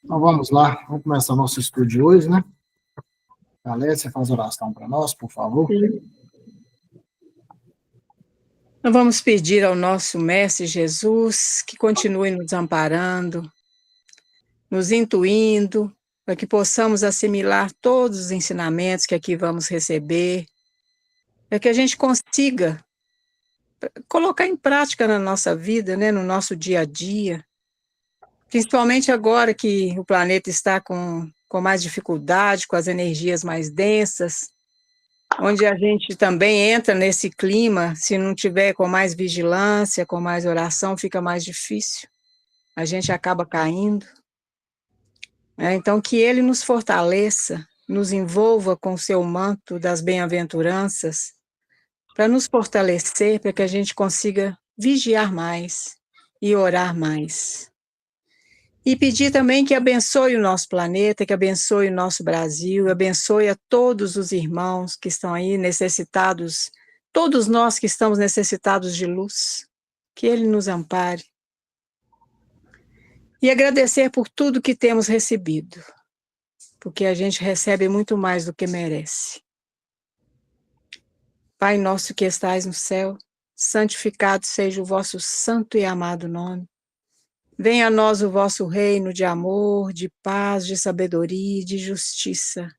Então vamos lá, vamos começar nosso estudo de hoje, né? Galera, você faz oração para nós, por favor. Nós vamos pedir ao nosso Mestre Jesus que continue nos amparando, nos intuindo, para que possamos assimilar todos os ensinamentos que aqui vamos receber, para que a gente consiga colocar em prática na nossa vida, né, no nosso dia a dia, principalmente agora que o planeta está com mais dificuldade, com as energias mais densas, onde a gente também entra nesse clima, se não tiver com mais vigilância, com mais oração, fica mais difícil, a gente acaba caindo. Então, que Ele nos fortaleça, nos envolva com o seu manto das bem-aventuranças, para nos fortalecer, para que a gente consiga vigiar mais e orar mais. E pedir também que abençoe o nosso planeta, que abençoe o nosso Brasil, abençoe a todos os irmãos que estão aí necessitados, todos nós que estamos necessitados de luz, que Ele nos ampare. E agradecer por tudo que temos recebido, porque a gente recebe muito mais do que merece. Pai nosso que estais no céu, santificado seja o vosso santo e amado nome. Venha a nós o vosso reino de amor, de paz, de sabedoria e de justiça.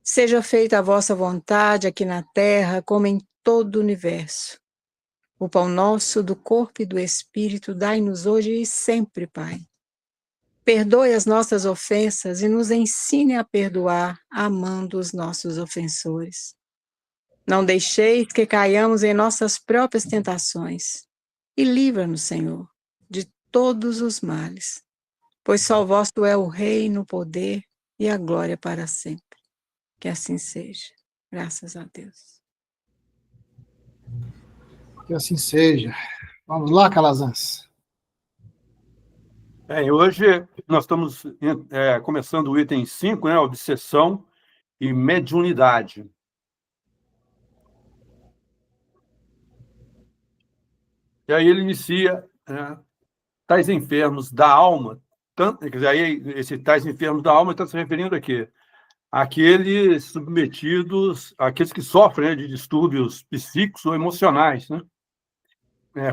Seja feita a vossa vontade aqui na terra, como em todo o universo. O pão nosso do corpo e do espírito dai-nos hoje e sempre, Pai. Perdoe as nossas ofensas e nos ensine a perdoar, amando os nossos ofensores. Não deixeis que caiamos em nossas próprias tentações e livra-nos, Senhor, de todos os males, pois só vosso é o reino, o poder e a glória para sempre. Que assim seja. Graças a Deus. Que assim seja. Vamos lá, Calazans. Bem, hoje nós estamos começando o item 5, né, obsessão e mediunidade. E aí ele inicia tais enfermos da alma, quer dizer, aí esse tais enfermos da alma está se referindo a quê? Aqueles submetidos, aqueles que sofrem, né, de distúrbios psíquicos ou emocionais, né?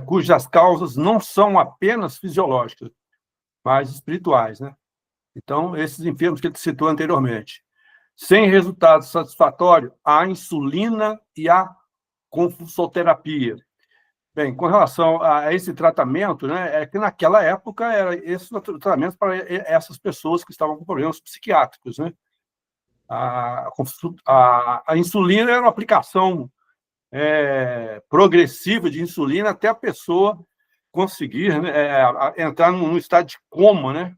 Cujas causas não são apenas fisiológicas, mas espirituais, né? Então, esses enfermos que ele citou anteriormente. Sem resultado satisfatório, a insulina e a confusoterapia. Bem, com relação a esse tratamento, né, é que naquela época era esse tratamento para essas pessoas que estavam com problemas psiquiátricos, né? A insulina era uma aplicação progressiva de insulina até a pessoa conseguir, né, entrar num estado de coma, né?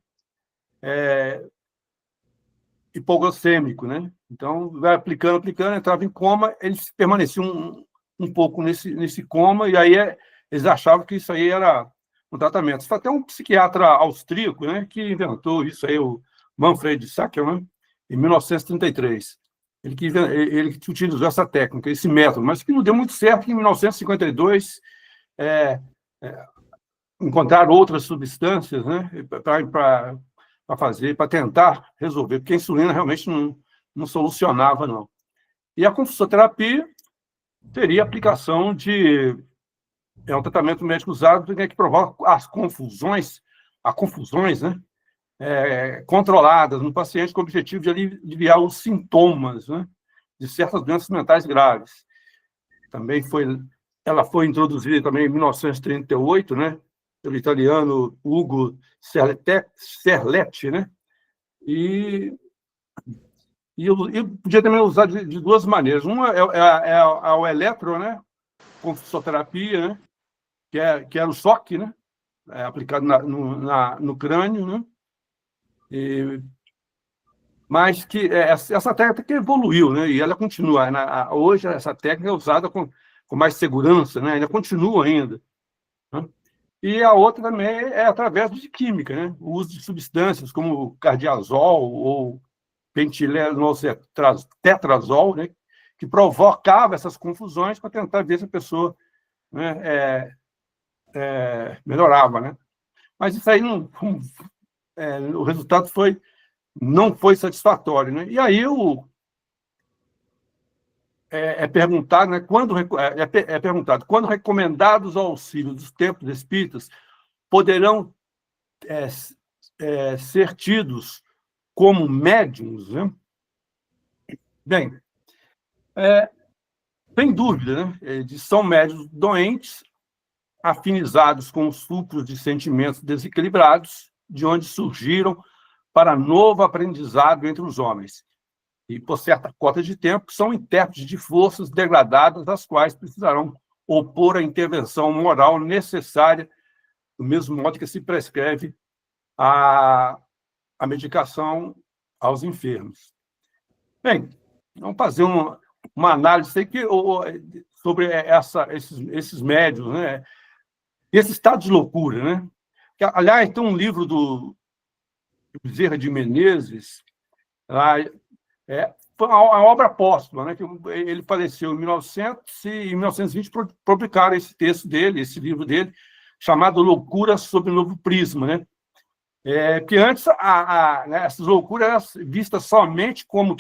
Hipoglicêmico, né? Então, vai aplicando, entrava em coma, eles permaneciam um pouco nesse coma, e aí eles achavam que isso aí era um tratamento. Foi até um psiquiatra austríaco, né, que inventou isso aí, o Manfred Sackermann, em 1933. Ele que utilizou essa técnica, esse método, mas que não deu muito certo, que em 1952 encontraram outras substâncias, né, para tentar resolver, porque a insulina realmente não solucionava, não. E a confusoterapia seria a aplicação de um tratamento médico usado que provoca as confusões, né, controladas no paciente com o objetivo de aliviar os sintomas, né, de certas doenças mentais graves. Ela foi introduzida também em 1938, né, pelo italiano Ugo Serletti, né, e podia também usar de duas maneiras. Uma é o eletro, né, confusoterapia, né, que era o choque, né, aplicado no crânio, né, mas que essa técnica evoluiu, né, e ela continua. Hoje, essa técnica é usada com mais segurança, né, ainda continua ainda. Né? E a outra também é através de química, né, o uso de substâncias como cardiazol ou tetrazol, né, que provocava essas confusões para tentar ver se a pessoa, né, melhorava, né? Mas isso aí o resultado não foi satisfatório, né? E aí é perguntado, né, perguntado quando recomendados ao auxílio dos templos espíritas poderão ser tidos como médiums, né? Bem, sem dúvida, né? São médiums doentes, afinizados com os fulcros de sentimentos desequilibrados, de onde surgiram para novo aprendizado entre os homens. E, por certa cota de tempo, são intérpretes de forças degradadas, às quais precisarão opor a intervenção moral necessária, do mesmo modo que se prescreve a medicação aos enfermos. Bem, vamos fazer uma análise aqui sobre esses médios, né? Esse estado de loucura, né? Que, aliás, tem um livro do Bezerra de Menezes, foi uma obra póstuma, né? Que ele faleceu em 1900 e em 1920 publicaram esse texto dele, esse livro dele, chamado Loucura sob o Novo Prisma, né? Que antes essas loucuras eram vistas somente como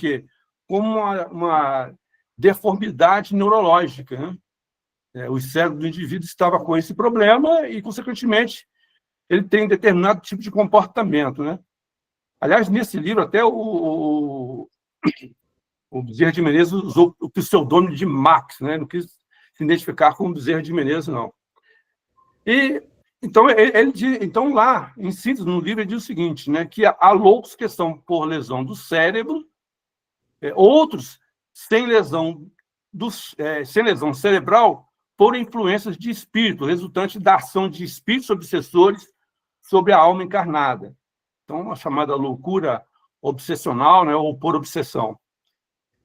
uma deformidade neurológica, né? O cérebro do indivíduo estava com esse problema e, consequentemente, ele tem determinado tipo de comportamento, né? Aliás, nesse livro, até o Bezerra de Menezes usou o pseudônimo de Max, né? Não quis se identificar com o Bezerra de Menezes, não. Então, lá, em síntese, no livro, ele diz o seguinte, né? Que há loucos que são por lesão do cérebro, outros sem lesão cerebral, por influências de espírito, resultante da ação de espíritos obsessores sobre a alma encarnada. Então, a chamada loucura obsessional, né, ou por obsessão.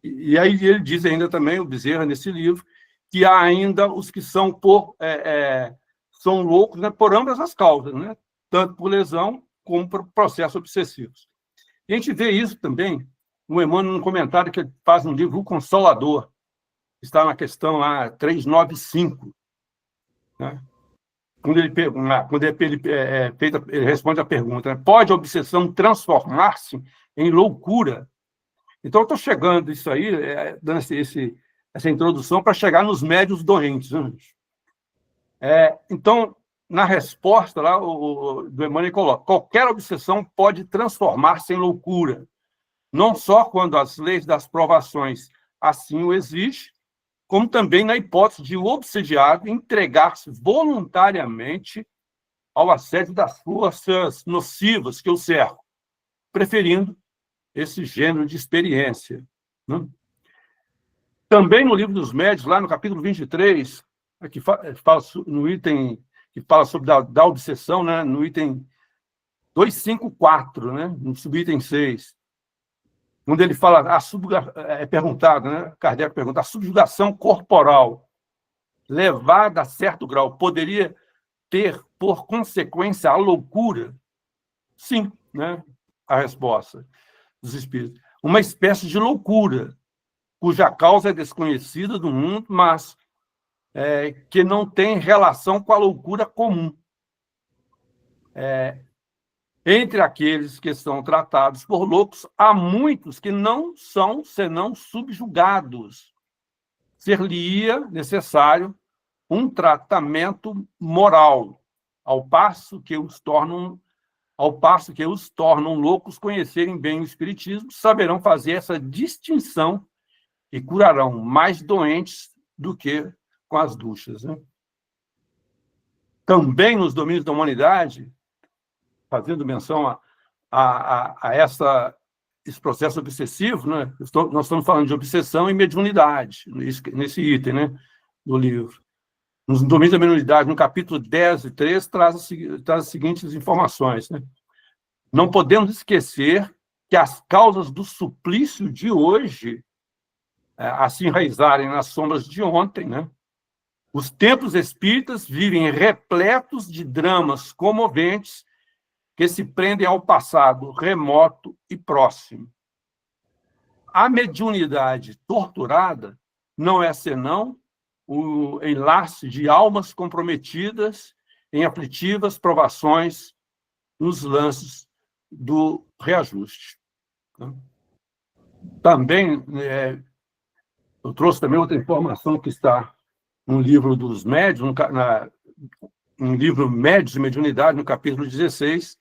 E aí ele diz ainda também, o Bezerra, nesse livro, que há ainda os que são são loucos, né, por ambas as causas, né, tanto por lesão como por processos obsessivos. E a gente vê isso também no Emmanuel, num comentário que ele faz no livro O Consolador, está na questão lá 395, né? Quando ele responde a pergunta, né? Pode a obsessão transformar-se em loucura? Então, eu estou chegando isso aí, dando essa introdução para chegar nos médios doentes, né? Então, na resposta lá, do Emmanuel coloca: qualquer obsessão pode transformar-se em loucura, não só quando as leis das provações assim o exigem, como também na hipótese de o obsediado entregar-se voluntariamente ao assédio das forças nocivas que o cercam, preferindo esse gênero de experiência, né? Também no Livro dos Médiuns, lá no capítulo 23, que fala no item que fala sobre da obsessão, né? No item 254, né? No subitem 6, onde ele fala, perguntado, né? Kardec pergunta, a subjugação corporal levada a certo grau poderia ter, por consequência, a loucura? Sim, né? A resposta dos espíritos. Uma espécie de loucura, cuja causa é desconhecida do mundo, mas que não tem relação com a loucura comum. Entre aqueles que são tratados por loucos, há muitos que não são senão subjugados. Ser-lhe-ia necessário um tratamento moral, ao passo que os tornam loucos conhecerem bem o espiritismo, saberão fazer essa distinção e curarão mais doentes do que com as duchas, né? Também nos domínios da humanidade, fazendo menção a esse processo obsessivo, né? Nós estamos falando de obsessão e mediunidade, nesse item, né, do livro. Nos domínios da mediunidade, no capítulo 10 e 13, traz as seguintes informações, né? Não podemos esquecer que as causas do suplício de hoje, assim enraizarem nas sombras de ontem, né? Os templos espíritas vivem repletos de dramas comoventes que se prendem ao passado remoto e próximo. A mediunidade torturada não é senão o enlace de almas comprometidas em aflitivas provações nos lances do reajuste. Também, eu trouxe também outra informação que está no livro dos médiuns, no livro Médiuns e Mediunidade, no capítulo 16,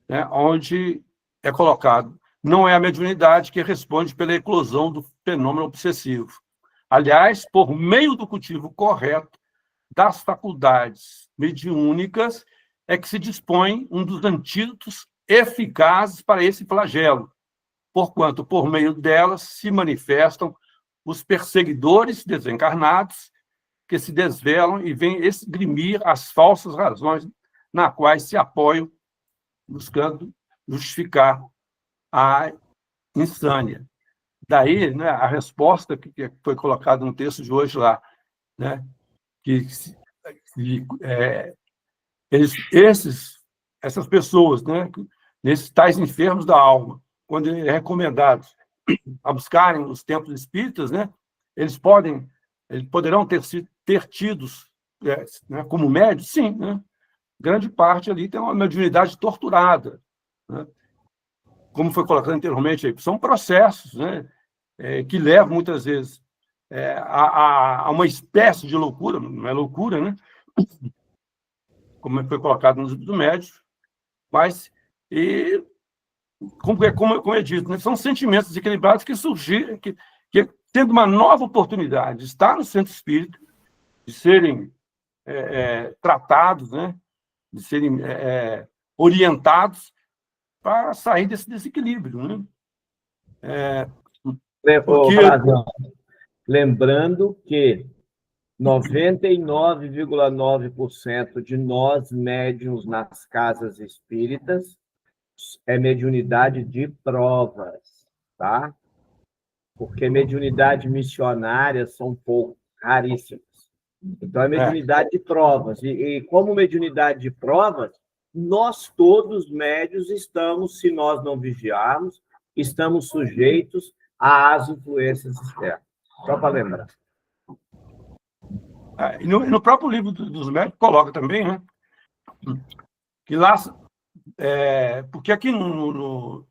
né, onde é colocado: não é a mediunidade que responde pela eclosão do fenômeno obsessivo. Aliás, por meio do cultivo correto das faculdades mediúnicas, é que se dispõe um dos antídotos eficazes para esse flagelo, porquanto, por meio delas, se manifestam os perseguidores desencarnados que se desvelam e vêm esgrimir as falsas razões na quais se apoiam, buscando justificar a insânia. Daí, né, a resposta que foi colocada no texto de hoje lá, né, que essas pessoas, né, nesses tais enfermos da alma, quando recomendados a buscarem os templos espíritas, né, eles poderão ter tidos, né, como médios, sim, né, grande parte ali tem uma mediunidade torturada, né, como foi colocado anteriormente aí, são processos, né, que levam muitas vezes a uma espécie de loucura, não é loucura, né, como foi colocado nos do médios, mas como é dito, né, são sentimentos desequilibrados que surgiram, que tendo uma nova oportunidade de estar no centro espírita, de serem tratados, né, de serem orientados para sair desse desequilíbrio. Né? Porque... Lembrando que 99,9% de nós médiuns nas casas espíritas é mediunidade de provas, tá? Porque mediunidade missionária são pouco, raríssimas. Então, é mediunidade de provas. E como mediunidade de provas, nós todos, médios, estamos, se nós não vigiarmos, estamos sujeitos às influências externas. Só para lembrar. E no próprio livro dos médios coloca também, né, que lá... porque aqui no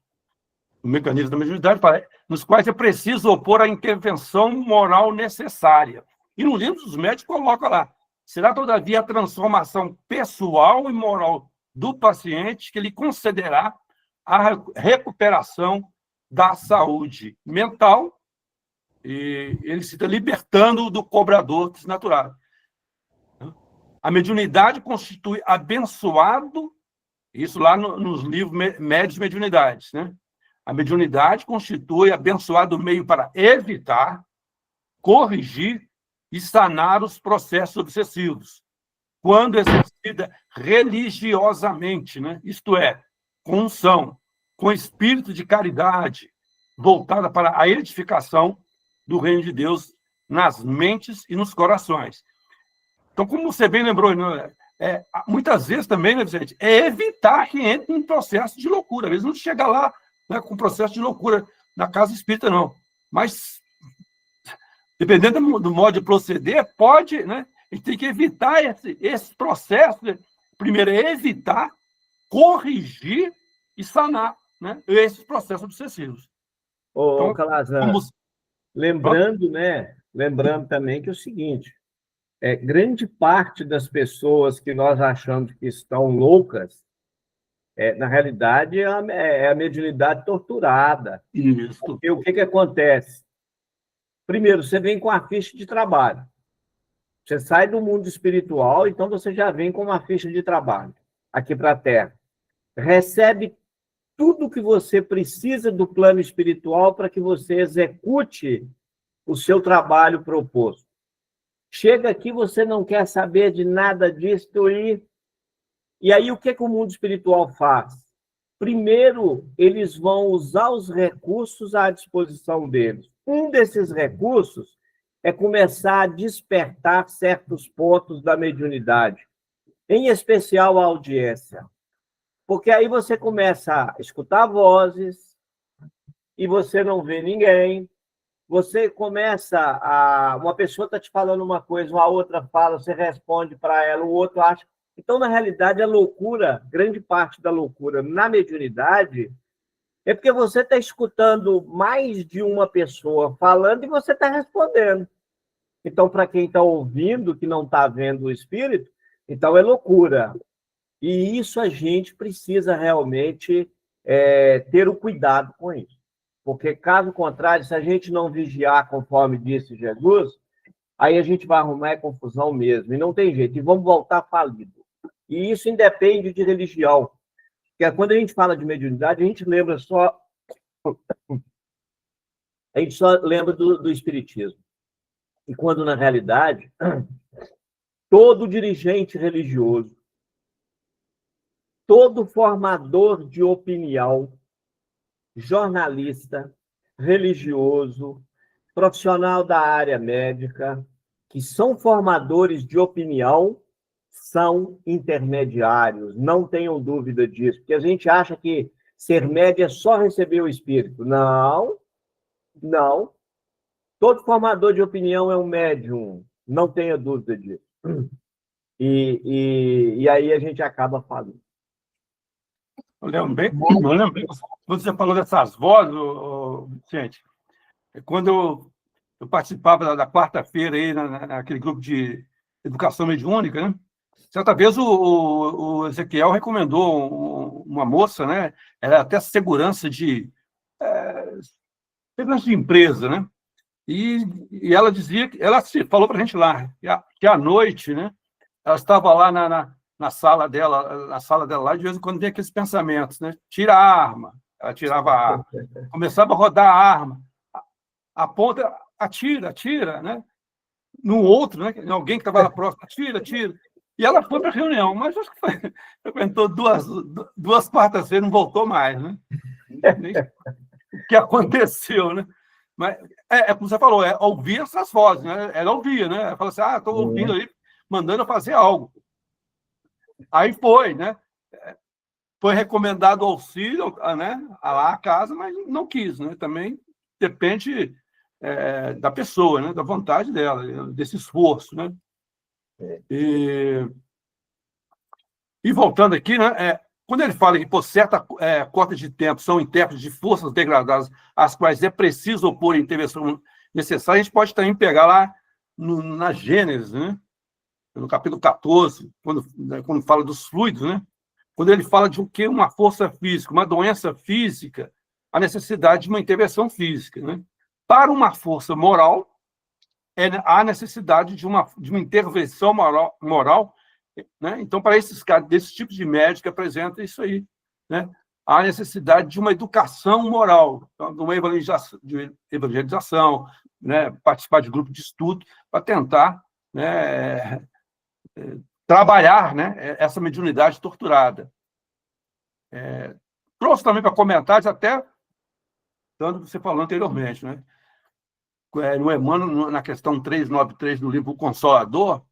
mecanismo da mediunidade, nos quais é preciso opor a intervenção moral necessária. E no livro dos médicos coloca lá: será, todavia, a transformação pessoal e moral do paciente que lhe concederá a recuperação da saúde mental, e ele se está libertando do cobrador desnaturado. A mediunidade constitui abençoado, isso lá nos livros Médiuns e Mediunidades, né? A mediunidade constitui abençoado meio para evitar, corrigir e sanar os processos obsessivos, quando exercida religiosamente, né? Isto é, com unção, com espírito de caridade, voltada para a edificação do reino de Deus nas mentes e nos corações. Então, como você bem lembrou, né? Muitas vezes também, né, Vicente, evitar que entre em processo de loucura. Às vezes não chega lá, né, com processo de loucura na casa espírita, não. Mas, dependendo do modo de proceder, pode, né? A gente tem que evitar esse processo. Né? Primeiro é evitar, corrigir e sanar, né, esses processos obsessivos. Então, Calazans, lembrando também que é o seguinte: grande parte das pessoas que nós achamos que estão loucas, na realidade, é a mediunidade torturada. Isso. Porque o que acontece? Primeiro, você vem com a ficha de trabalho. Você sai do mundo espiritual, então você já vem com uma ficha de trabalho aqui para a Terra. Recebe tudo que você precisa do plano espiritual para que você execute o seu trabalho proposto. Chega aqui, você não quer saber de nada disso e aí o que o mundo espiritual faz? Primeiro, eles vão usar os recursos à disposição deles. Um desses recursos é começar a despertar certos pontos da mediunidade, em especial a audiência. Porque aí você começa a escutar vozes e você não vê ninguém. Você começa uma pessoa está te falando uma coisa, uma outra fala, você responde para ela, o outro acha. Então, na realidade, a loucura, grande parte da loucura na mediunidade, é porque você está escutando mais de uma pessoa falando e você está respondendo. Então, para quem está ouvindo, que não está vendo o espírito, então é loucura. E isso a gente precisa realmente ter o cuidado com isso. Porque, caso contrário, se a gente não vigiar, conforme disse Jesus, aí a gente vai arrumar confusão mesmo. E não tem jeito. E vamos voltar falido. E isso independe de religião. Porque quando a gente fala de mediunidade, a gente só lembra do espiritismo. E quando, na realidade, todo dirigente religioso, todo formador de opinião, jornalista, religioso, profissional da área médica, que são formadores de opinião, são intermediários, não tenham dúvida disso, porque a gente acha que ser médio é só receber o espírito. Não, não. Todo formador de opinião é um médium, não tenha dúvida disso. E aí a gente acaba falando. Eu lembro bem, quando você falou dessas vozes, gente, quando eu participava da quarta-feira aí naquele grupo de educação mediúnica, né? Certa vez o Ezequiel recomendou uma moça, né? Era até segurança de empresa, né? E ela dizia, ela falou para a gente lá que à noite, né? Ela estava lá na sala dela lá, de vez em quando vem aqueles pensamentos, né? Tira a arma. Ela tirava a arma. Começava a rodar a arma. Aponta, atira, né? No outro, né? Alguém que estava lá próximo, atira. E ela foi para a reunião, mas acho que frequentou duas quartas-feiras, não voltou mais, né? O que aconteceu, né? Mas como você falou, ouvir essas vozes, né? Ela ouvia, né? Ela falou assim, estou ouvindo aí, mandando eu fazer algo. Aí foi, né? Foi recomendado auxílio, né? Lá a casa, mas não quis, né? Também depende da pessoa, né? Da vontade dela, desse esforço, né? E voltando aqui, né? Quando ele fala que, por certa cota de tempo, são intérpretes de forças degradadas, às quais é preciso opor a intervenção necessária, a gente pode também pegar lá na Gênesis, né? No capítulo 14, quando fala dos fluidos, né? Quando ele fala de o que uma força física, uma doença física, a necessidade de uma intervenção física, né? Para uma força moral, há necessidade de uma intervenção moral, né? Então, para esses casos, desse tipo de médico, apresenta isso aí, né? Há necessidade de uma educação moral, de uma evangelização, né? Participar de grupo de estudo, para tentar, né? Trabalhar, né? Essa mediunidade torturada. Trouxe também para comentários, até tanto que você falou anteriormente, né? No Emmanuel, na questão 393 do livro O Consolador,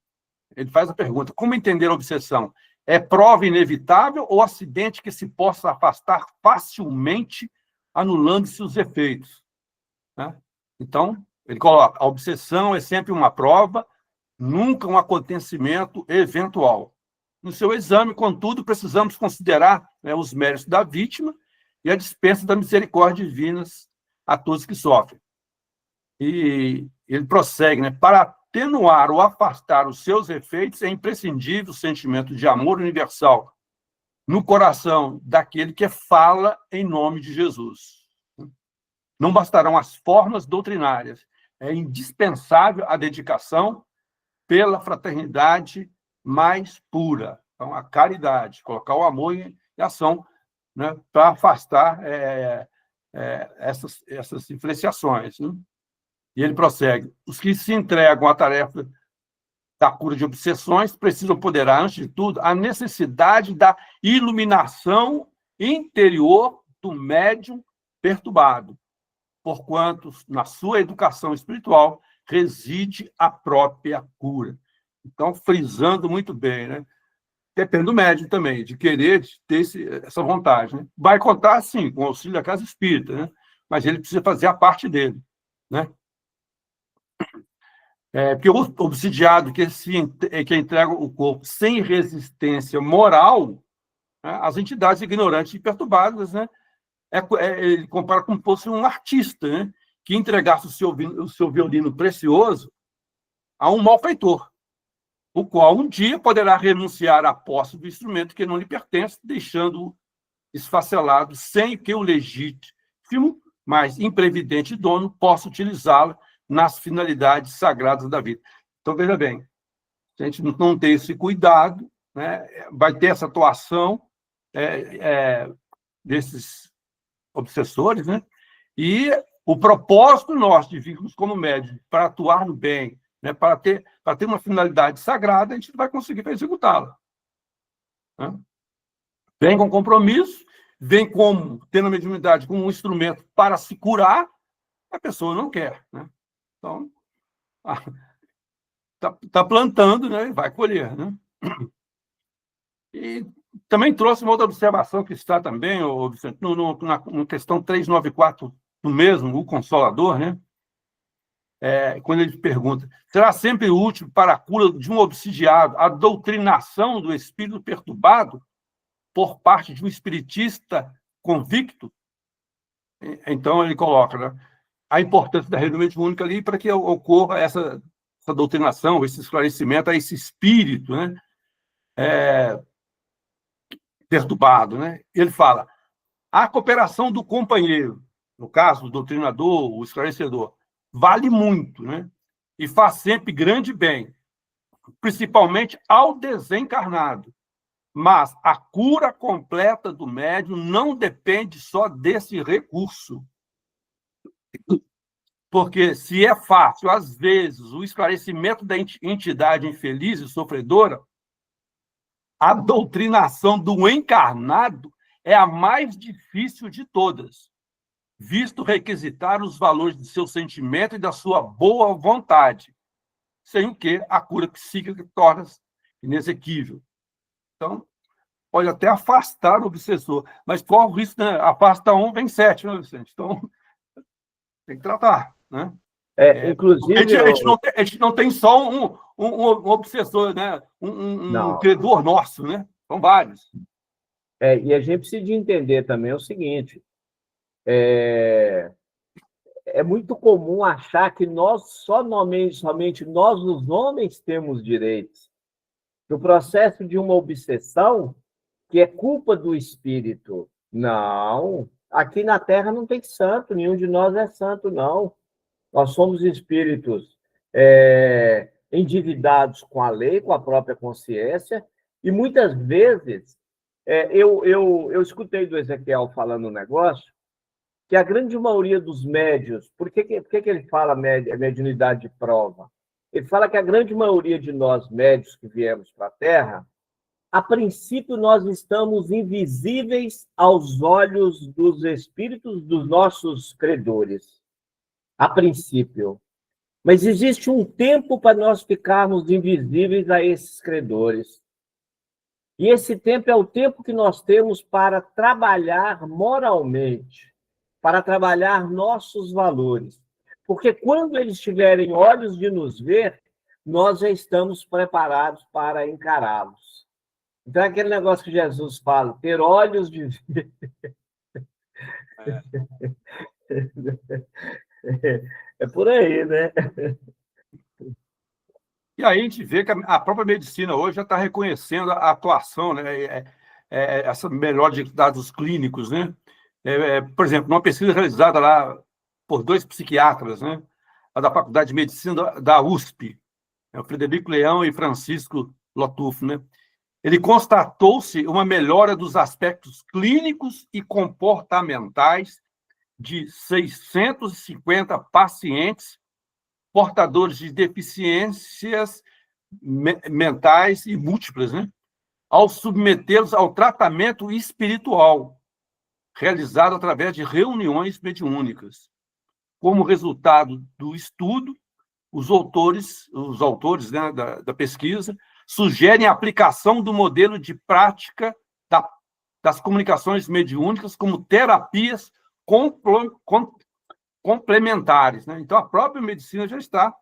ele faz a pergunta: como entender a obsessão? É prova inevitável ou acidente que se possa afastar facilmente, anulando-se os efeitos? Né? Então, ele coloca: a obsessão é sempre uma prova, nunca um acontecimento eventual. No seu exame, contudo, precisamos considerar, né, os méritos da vítima e a dispensa da misericórdia divina a todos que sofrem. E ele prossegue, né? Para atenuar ou afastar os seus efeitos, é imprescindível o sentimento de amor universal no coração daquele que fala em nome de Jesus. Não bastarão as formas doutrinárias, é indispensável a dedicação pela fraternidade mais pura. Então, a caridade, colocar o amor em ação, né, para afastar essas influenciações, né? E ele prossegue: os que se entregam à tarefa da cura de obsessões precisam ponderar, antes de tudo, a necessidade da iluminação interior do médium perturbado, porquanto na sua educação espiritual reside a própria cura. Então, frisando muito bem, né? Depende do médium também, de querer ter essa vontade, né? Vai contar, sim, com o auxílio da casa espírita, né? Mas ele precisa fazer a parte dele, né? Porque o obsidiado que entrega o corpo sem resistência moral, né, as entidades ignorantes e perturbadas, né, ele compara como se fosse um artista, né, que entregasse o seu violino precioso a um malfeitor, o qual um dia poderá renunciar à posse do instrumento que não lhe pertence, deixando-o esfacelado sem que o legítimo, mas imprevidente dono possa utilizá-lo nas finalidades sagradas da vida. Então, veja bem, se a gente não tem esse cuidado, né, vai ter essa atuação desses obsessores, né, e o propósito nosso de virmos como médios para atuar no bem, né, para ter uma finalidade sagrada, a gente vai conseguir executá-la. Né? Vem com compromisso, vem tendo a mediunidade como um instrumento para se curar, a pessoa não quer. Né? Então, está plantando, né, e vai colher. Né? E também trouxe uma outra observação que está também, na questão 394 do mesmo, o Consolador, né? Quando ele pergunta, será sempre útil para a cura de um obsidiado a doutrinação do espírito perturbado por parte de um espiritista convicto? Então, ele coloca, né, a importância da reunião mediúnica ali para que ocorra essa doutrinação, esse esclarecimento a esse espírito, né, perturbado. Né? Ele fala, a cooperação do companheiro, no caso, o doutrinador, o esclarecedor, vale muito, né? E faz sempre grande bem, principalmente ao desencarnado. Mas a cura completa do médium não depende só desse recurso. Porque se é fácil, às vezes, o esclarecimento da entidade infeliz e sofredora, a doutrinação do encarnado é a mais difícil de todas, visto requisitar os valores de seu sentimento e da sua boa vontade, sem o que a cura psíquica torna-se inexequível. Então, pode até afastar o obsessor, mas qual o risco, né? Afasta um, vem 7, né, Vicente? Então, tem que tratar, né? Inclusive... A gente não tem só um obsessor, né? Um credor nosso, né? São vários. E a gente precisa entender também o seguinte, é muito comum achar que nós, somente nós, os homens, temos direitos. O processo de uma obsessão, que é culpa do espírito. Não, aqui na Terra não tem santo, nenhum de nós é santo, não. Nós somos espíritos endividados com a lei, com a própria consciência, e muitas vezes, eu escutei do Ezequiel falando um negócio, que a grande maioria dos médios, por que ele fala mediunidade de prova? Ele fala que a grande maioria de nós médios que viemos para a Terra, a princípio nós estamos invisíveis aos olhos dos espíritos dos nossos credores. A princípio. Mas existe um tempo para nós ficarmos invisíveis a esses credores. E esse tempo é o tempo que nós temos para trabalhar moralmente, para trabalhar nossos valores. Porque quando eles tiverem olhos de nos ver, nós já estamos preparados para encará-los. Então, é aquele negócio que Jesus fala, ter olhos de ver. É por aí, né? E aí a gente vê que a própria medicina hoje já está reconhecendo a atuação, né? Essa melhora de dados clínicos, né? Por exemplo, numa pesquisa realizada lá por 2 psiquiatras, né? A da Faculdade de Medicina da USP, o Frederico Leão e Francisco Lotufo, né? Ele constatou-se uma melhora dos aspectos clínicos e comportamentais de 650 pacientes portadores de deficiências mentais e múltiplas, né? Ao submetê-los ao tratamento espiritual, realizado através de reuniões mediúnicas. Como resultado do estudo, os autores, né, da pesquisa sugerem a aplicação do modelo de prática das comunicações mediúnicas como terapias complementares. Né? Então, a própria medicina já está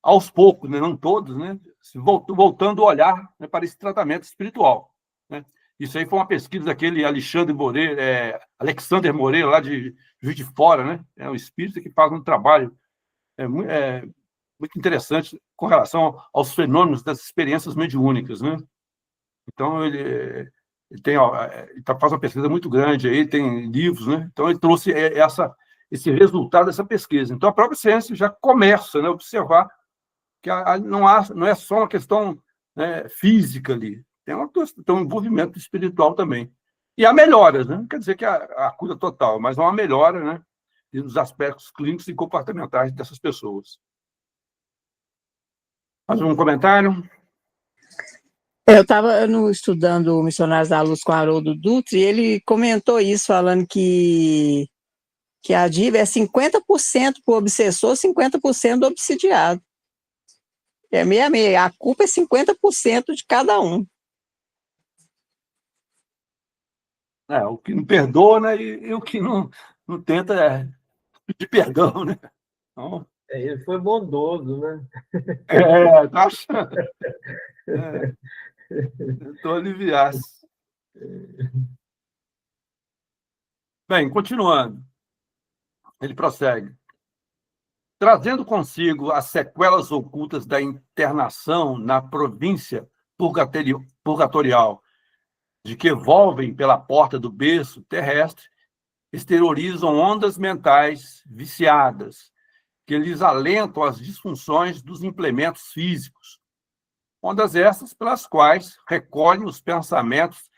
aos poucos, né? Não todos, né? Voltando o olhar, né, para esse tratamento espiritual, né? Isso aí foi uma pesquisa daquele Alexandre Moreira, Alexander Moreira, lá de Juiz de Fora, né? É um espírita que faz um trabalho muito interessante com relação aos fenômenos das experiências mediúnicas, né? Então, ele faz uma pesquisa muito grande, aí tem livros, né? Então, ele trouxe esse resultado dessa pesquisa. Então, a própria ciência já começa, né, a observar que não é só uma questão, né, física ali, tem um envolvimento espiritual também. E há melhoras, né? Não quer dizer que a cura total, mas há uma melhora, né, nos aspectos clínicos e comportamentais dessas pessoas. Mais um comentário? Eu estava estudando Missionários da Luz com Haroldo Dutra, e ele comentou isso, falando que a dívida é 50% para o obsessor, 50% do obsidiado. É meio a meio. A culpa é 50% de cada um. O que não perdoa, né, e o que não tenta pedir perdão, né? Então, Ele foi bondoso, né? Tá achando. Tentou aliviar. Bem, continuando. Ele prossegue. Trazendo consigo as sequelas ocultas da internação na província purgatorial, de que volvem pela porta do berço terrestre, exteriorizam ondas mentais viciadas, que lhes alentam as disfunções dos implementos físicos. Ondas essas pelas quais recolhem os pensamentos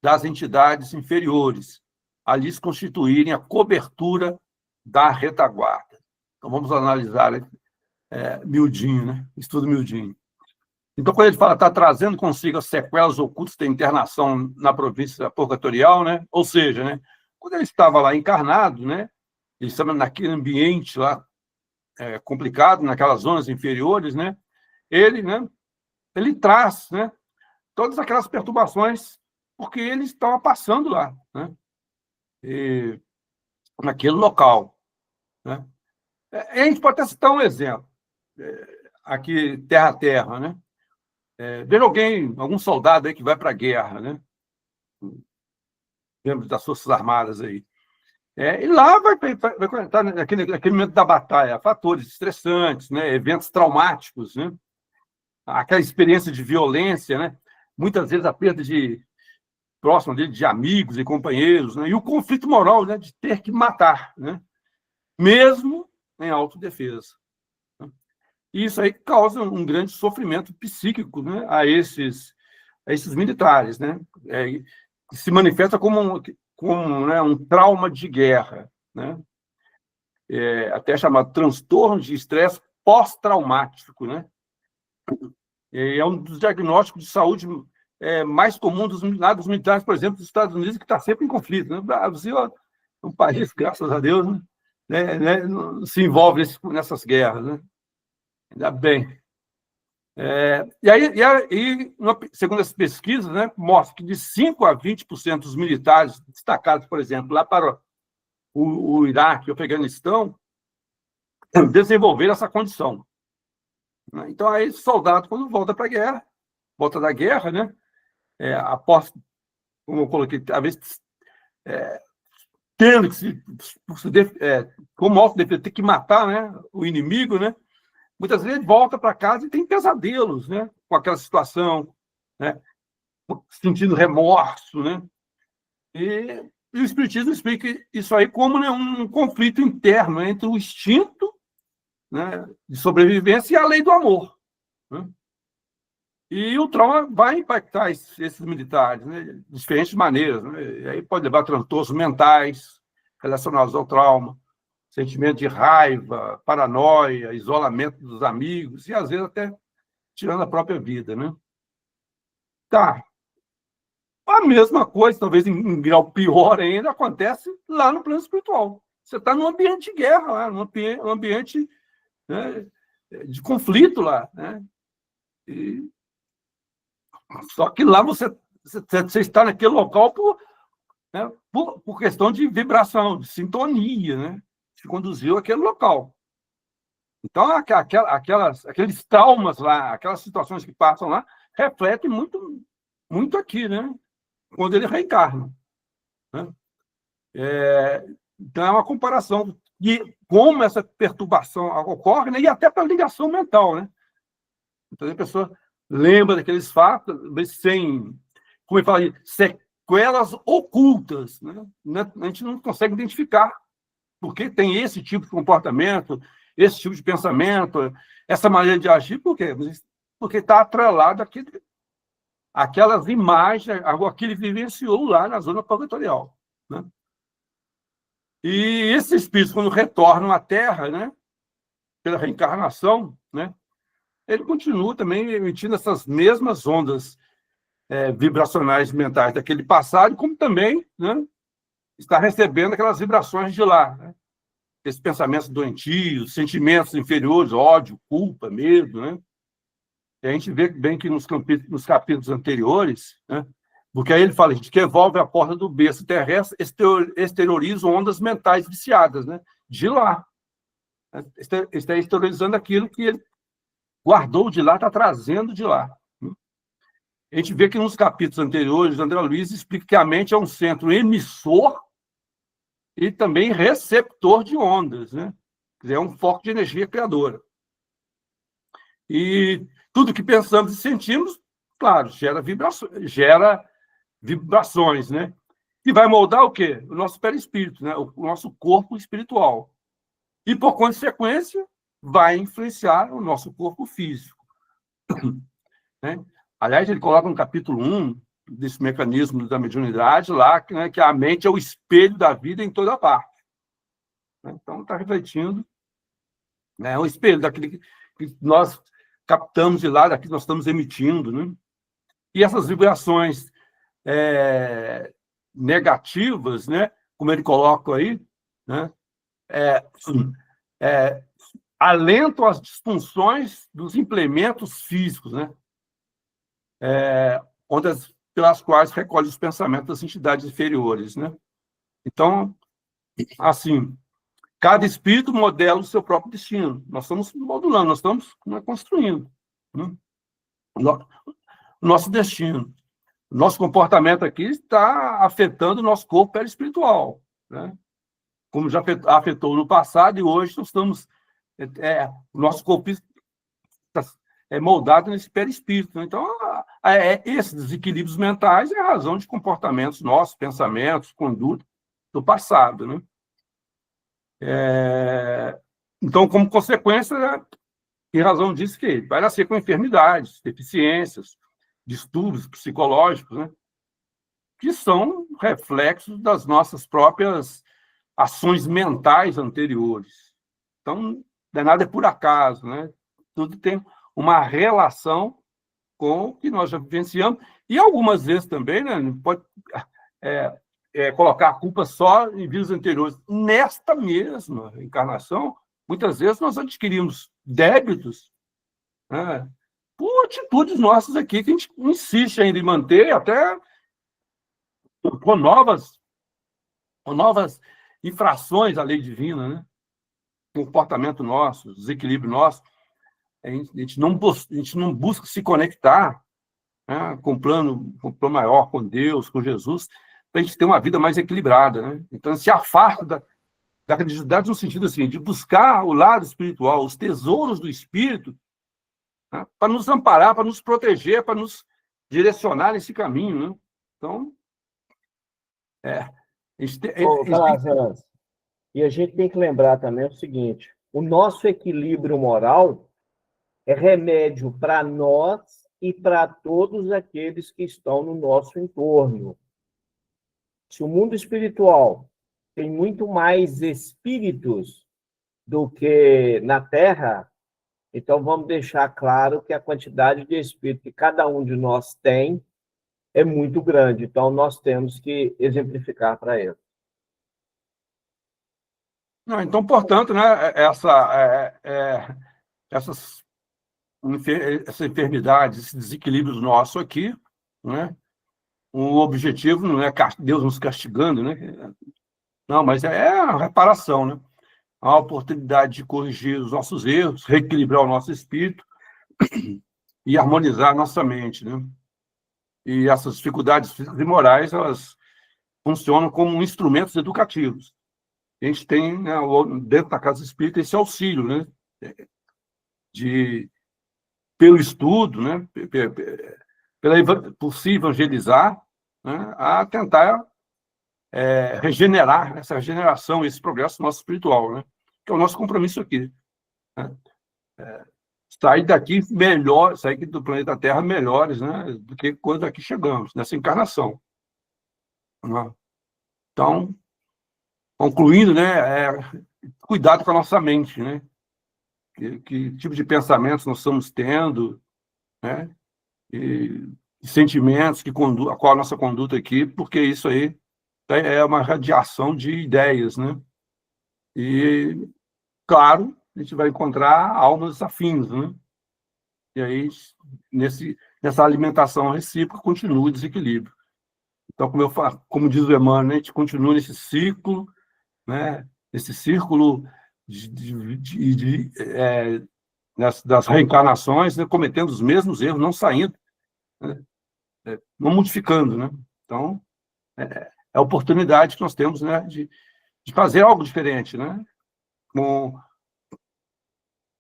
das entidades inferiores, a lhes constituírem a cobertura da retaguarda. Então, vamos analisar miudinho, né? Estudo miudinho. Então, quando ele fala está trazendo consigo as sequelas ocultas da internação na província purgatorial, né? Ou seja, né, quando ele estava lá encarnado, né, ele estava naquele ambiente lá complicado, naquelas zonas inferiores, né, ele traz, né, todas aquelas perturbações porque ele estava passando lá, né, naquele local, né. A gente pode até citar um exemplo, aqui, terra a terra, né? Ver algum soldado aí que vai para a guerra, né? Membros das Forças Armadas aí. E lá vai conectar naquele momento da batalha, fatores estressantes, né? Eventos traumáticos, né? Aquela experiência de violência, né? Muitas vezes a perda próximo dele de amigos e companheiros, né? E o conflito moral, né, de ter que matar, né? Mesmo em autodefesa. E isso aí causa um grande sofrimento psíquico, né, a esses militares, né, que se manifesta como né, um trauma de guerra, né, até chamado transtorno de estresse pós-traumático, né, é um dos diagnósticos de saúde mais comum dos militares, por exemplo, dos Estados Unidos, que está sempre em conflito, né? O Brasil é um país, graças a Deus, né, não se envolve nessas guerras, né? Ainda bem. E aí, segundo as pesquisas, né, mostra que de 5% a 20% dos militares destacados, por exemplo, lá para o Iraque e o Afeganistão, desenvolveram essa condição. Então, aí, esse soldado, quando volta da guerra, né, após, como eu coloquei, às vezes, tendo que como autodefesa, ter que matar, né, o inimigo, né, muitas vezes volta para casa e tem pesadelos, né, com aquela situação, né, sentindo remorso, né, e o Espiritismo explica isso aí como, né, um conflito interno entre o instinto, né, de sobrevivência e a lei do amor, né? E o trauma vai impactar esses militares, né, de diferentes maneiras, né? E aí pode levar a transtornos mentais relacionados ao trauma, sentimento de raiva, paranoia, isolamento dos amigos e, às vezes, até tirando a própria vida, né? Tá. A mesma coisa, talvez em grau pior ainda, acontece lá no plano espiritual. Você está num ambiente de guerra, lá, num ambiente, né, de conflito lá, né? Só que lá você está naquele local por questão de vibração, de sintonia, né? Que conduziu àquele local. Então, aqueles traumas lá, aquelas situações que passam lá, refletem muito, muito aqui, né? Quando ele reencarna. Né? Então, é uma comparação de como essa perturbação ocorre, né? E até para a ligação mental. Né? Então, a pessoa lembra daqueles fatos, mas sem, como ele fala, sequelas ocultas. Né? A gente não consegue identificar porque tem esse tipo de comportamento, esse tipo de pensamento, essa maneira de agir. Por quê? Porque está atrelado àquelas imagens, ao que ele vivenciou lá na zona purgatorial. Né? E esses espíritos, quando retornam à Terra, né, pela reencarnação, né, ele continua também emitindo essas mesmas ondas vibracionais mentais daquele passado, como também, né, está recebendo aquelas vibrações de lá. Né? Esses pensamentos doentios, sentimentos inferiores, ódio, culpa, medo. Né? E a gente vê bem que nos capítulos anteriores, né, porque aí ele fala, a gente que evolve a porta do berço terrestre, exterioriza ondas mentais viciadas, né, de lá. Está exteriorizando aquilo que ele guardou de lá, está trazendo de lá. A gente vê que nos capítulos anteriores, André Luiz explica que a mente é um centro emissor e também receptor de ondas, né? Quer dizer, é um foco de energia criadora. E tudo que pensamos e sentimos, claro, gera vibrações, né? E vai moldar o quê? O nosso perispírito, né? O nosso corpo espiritual. E, por consequência, vai influenciar o nosso corpo físico. Né? Aliás, ele coloca no capítulo 1 desse mecanismo da mediunidade lá, né, que a mente é o espelho da vida em toda parte. Então, está refletindo, né, o espelho daquele que nós captamos de lá, daquilo que nós estamos emitindo. Né? E essas vibrações negativas, né, como ele coloca aí, né, alentam as disfunções dos implementos físicos, né, ondas pelas quais recolhe os pensamentos das entidades inferiores. Né? Então, assim, cada espírito modela o seu próprio destino. Nós estamos modulando, nós estamos construindo, né, o nosso destino. Nosso comportamento aqui está afetando o nosso corpo perispiritual, né? Como já afetou no passado, e hoje nós estamos... o nosso corpo é moldado nesse perispírito. Né? Então, esses desequilíbrios mentais é a razão de comportamentos nossos, pensamentos, conduta do passado. Né? Então, como consequência, em razão disso, que ele vai nascer com enfermidades, deficiências, distúrbios psicológicos, né? Que são reflexos das nossas próprias ações mentais anteriores. Então, nada é por acaso, né? Tudo tem uma relação com o que nós já vivenciamos, e algumas vezes também, né, pode colocar a culpa só em vidas anteriores. Nesta mesma encarnação, muitas vezes nós adquirimos débitos, né, por atitudes nossas aqui, que a gente insiste ainda em manter, até por novas infrações à lei divina, né? Comportamento nosso, desequilíbrio nosso. A gente não busca se conectar, né, com o plano maior, com Deus, com Jesus, para a gente ter uma vida mais equilibrada. Né? Então, se afasta da religiosidade no sentido assim, de buscar o lado espiritual, os tesouros do espírito, né, para nos amparar, para nos proteger, para nos direcionar nesse caminho. Né? Então, e a gente tem que lembrar também o seguinte: o nosso equilíbrio moral é remédio para nós e para todos aqueles que estão no nosso entorno. Se o mundo espiritual tem muito mais espíritos do que na Terra, então vamos deixar claro que a quantidade de espírito que cada um de nós tem é muito grande. Então, nós temos que exemplificar para ele. Então, portanto, né, essas enfermidades, esses desequilíbrios nossos aqui, né, o objetivo não é Deus nos castigando, né? Não, mas é a reparação, né? a oportunidade de corrigir os nossos erros, reequilibrar o nosso espírito e harmonizar a nossa mente, né? E essas dificuldades físicas e morais, elas funcionam como instrumentos educativos. A gente tem, né, dentro da casa espírita, esse auxílio, né? Pelo estudo, né? Por se evangelizar, né? A tentar regenerar, essa regeneração, esse progresso nosso espiritual, né? Que é o nosso compromisso aqui, né? Sair daqui melhor, sair aqui do planeta Terra melhores, né, do que quando aqui chegamos, nessa encarnação. Né? Então, concluindo, né, cuidado com a nossa mente, né? Que tipo de pensamentos nós estamos tendo, né? E sentimentos que conduzem, qual a nossa conduta aqui, porque isso aí é uma radiação de ideias, né? E, claro, a gente vai encontrar almas afins, né? E aí, nessa alimentação recíproca, continua o desequilíbrio. Então, como diz o Emmanuel, né, a gente continua nesse ciclo, né, nesse círculo das reencarnações, né, cometendo os mesmos erros, não saindo, né, não modificando. Né? Então, é a oportunidade que nós temos, né, de fazer algo diferente, né?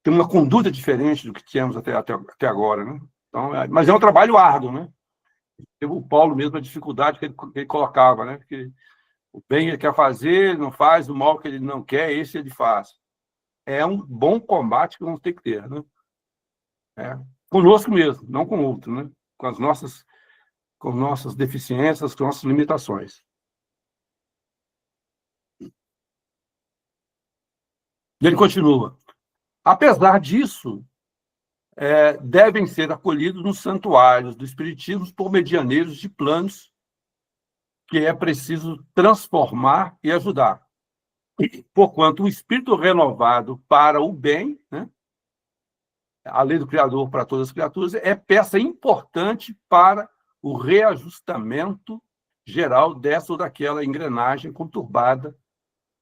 Tem uma conduta diferente do que tínhamos até agora, né? Então, mas é um trabalho árduo, né? O Paulo mesmo, a dificuldade que ele colocava, né? Que o bem ele quer fazer, ele não faz, o mal que ele não quer, esse ele faz. É um bom combate que vamos ter que ter, né? Conosco mesmo, não com o outro, né? Com as nossas deficiências, com nossas limitações. E ele continua. Apesar disso, devem ser acolhidos nos santuários do Espiritismo por medianeiros de planos que é preciso transformar e ajudar. Porquanto, um espírito renovado para o bem, né, a lei do Criador para todas as criaturas, é peça importante para o reajustamento geral dessa ou daquela engrenagem conturbada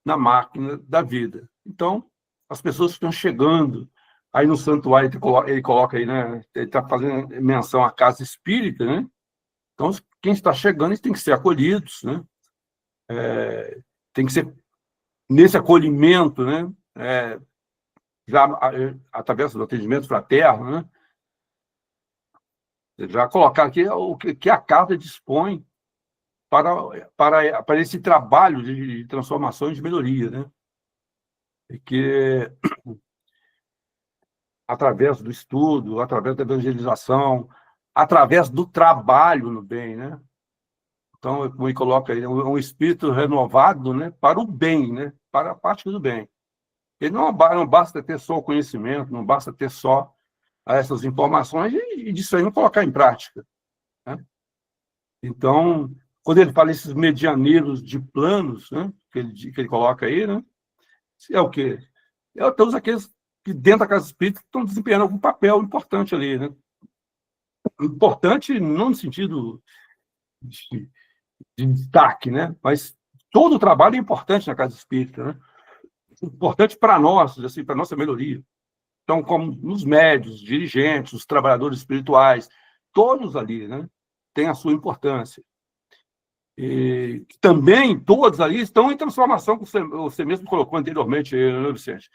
na máquina da vida. Então, as pessoas que estão chegando aí no santuário, ele coloca aí, né? Ele está fazendo menção à casa espírita, né? Então, quem está chegando, eles têm que ser acolhidos, né? Tem que ser nesse acolhimento, né? Já através do atendimento fraterno, né? Já colocar aqui o que a casa dispõe para esse trabalho de transformação e de melhoria, né? E que através do estudo, através da evangelização, através do trabalho no bem, né? Então, como ele coloca aí, um espírito renovado, né, para o bem, né, para a parte do bem. Ele não basta ter só o conhecimento, não basta ter só essas informações e disso aí não colocar em prática, né? Então, quando ele fala esses medianeiros de planos, né, que ele coloca aí, né, é o quê? É todos aqueles que dentro da casa espírita estão desempenhando algum papel importante ali, né? Importante não no sentido de destaque, né? Mas todo o trabalho é importante na casa espírita, né? Importante para nós, assim, para nossa melhoria. Então, como os médios, dirigentes, os trabalhadores espirituais, todos ali, né, têm a sua importância. E também todos ali estão em transformação, como você mesmo colocou anteriormente, né, Vicente?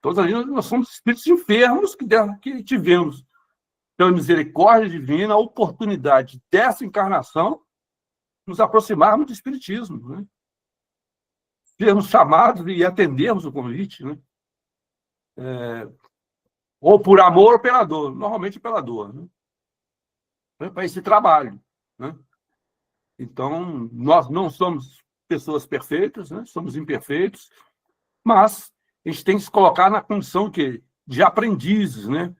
Todos ali nós somos espíritos enfermos que tivemos, pela misericórdia divina, a oportunidade dessa encarnação nos aproximarmos do espiritismo, né? Sermos chamados e atendermos o convite, né? Ou por amor ou pela dor, normalmente pela dor, né? Para esse trabalho, né? Então, nós não somos pessoas perfeitas, né? Somos imperfeitos, mas a gente tem que se colocar na condição de aprendizes, né?